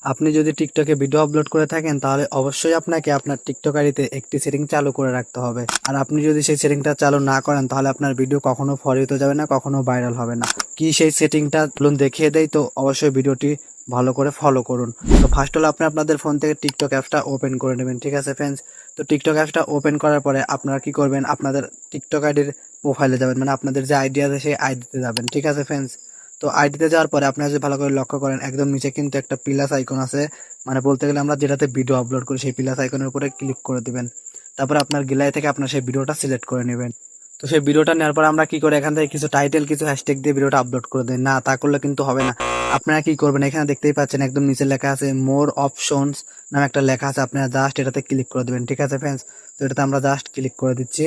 আপনি যদি টিকটকে ভিডিও আপলোড করে থাকেন তাহলে অবশ্যই আপনাকে আপনার টিকটক আইডিতে একটি সেটিং চালু করে রাখতে হবে। আর আপনি যদি সেই সেটিংটা চালু না করেন তাহলে আপনার ভিডিও কখনো ফর ইউতে যাবে না, কখনো ভাইরাল হবে না। কি সেই সেটিংটা দেখিয়ে দেয়, তো অবশ্যই ভিডিওটি ভালো করে ফলো করুন। তো ফার্স্ট হলো আপনি আপনাদের ফোন থেকে টিকটক অ্যাপসটা ওপেন করে নেবেন, ঠিক আছে ফ্রেন্ডস। তো টিকটক অ্যাপসটা ওপেন করার পরে আপনারা কি করবেন, আপনাদের টিকটক আইডির প্রোফাইলে যাবেন, মানে আপনাদের যে আইডি আছে সেই আইডিতে যাবেন, ঠিক আছে ফ্রেন্ডস। তো আইডিতে যাওয়ার পরে আপনারা যদি ভালো করে লক্ষ্য করেন, একদম নিচে কিন্তু একটা প্লাস আইকন আছে, মানে বলতে গেলে আমরা যেটাতে ভিডিও আপলোড করি সেই প্লাস আইকনের উপরে ক্লিক করে দিবেন। তারপর আপনার গ্যালারি থেকে আপনার সেই ভিডিওটা সিলেক্ট করে নেবেন। তো সেই ভিডিওটা নেওয়ার পর আমরা কি করে এখান থেকে কিছু টাইটেল, কিছু হ্যাশট্যাগ দিয়ে ভিডিওটা আপলোড করে দেন। না, তা করলে কিন্তু হবে না। আপনারা কি করবেন, এখানে দেখতেই পাচ্ছেন একদম নিচে লেখা আছে মোর অপশনস নামে একটা লেখা আছে, আপনারা জাস্ট এটাতে ক্লিক করে দেবেন, ঠিক আছে ফ্রেন্ডস। তো এটাতে আমরা জাস্ট ক্লিক করে দিচ্ছি।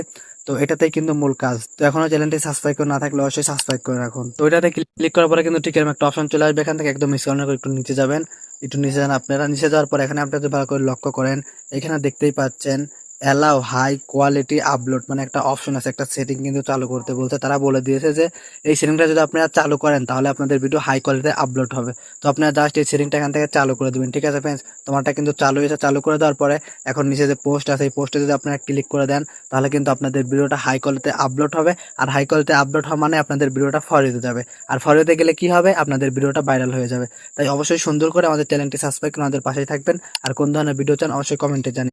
তো এটাতেই কিন্তু মূল কাজ। তো এখনো চ্যানেলটি সাবস্ক্রাইব করে না থাকলে অবশ্যই সাবস্ক্রাইব করে রাখুন। তো এটাতে ক্লিক করার পরে কিন্তু ঠিক এরকম একটা অপশন চলে আসবে, এখান থেকে একদম স্ক্রল করে একটু নিচে যাবেন। একটু নিচে যান, আপনারা নিচে যাওয়ার পর এখানে আপনারা যদি ভালো করে লক্ষ্য করেন, এখানে দেখতেই পাচ্ছেন অ্যালাউ হাই কোয়ালিটি আপলোড, মানে একটা অপশন আছে, একটা সেটিং কিন্তু চালু করতে বলছে। তারা বলে দিয়েছে যে এই সেটিংটা যদি আপনারা চালু করেন তাহলে আপনাদের ভিডিও হাই কোয়ালিটি আপলোড হবে। তো আপনারা জাস্ট এই সেটিংটা এখান থেকে চালু করে দিবেন, ঠিক আছে ফ্রেন্ডস। তোমারটা কিন্তু চালু হয়েছে। চালু করে দেওয়ার পরে এখন নিচে যে পোস্ট আছে এই পোস্টে যদি আপনারা ক্লিক করে দেন তাহলে কিন্তু আপনাদের ভিডিওটা হাই কোয়ালিটি আপলোড হবে। আর হাই কোয়ালিটি আপলোড হওয়া মানে আপনাদের ভিডিওটা ফর ইউতে যাবে। আর ফর ইউতে গেলে কি হবে, আপনাদের ভিডিওটা ভাইরাল হয়ে যাবে। তাই অবশ্যই সুন্দর করে আমাদের চ্যানেলটি সাবস্ক্রাইব করে আমাদের পাশেই থাকবেন। আর কোন ধরনের ভিডিও চান অবশ্যই কমেন্টে জানিয়ে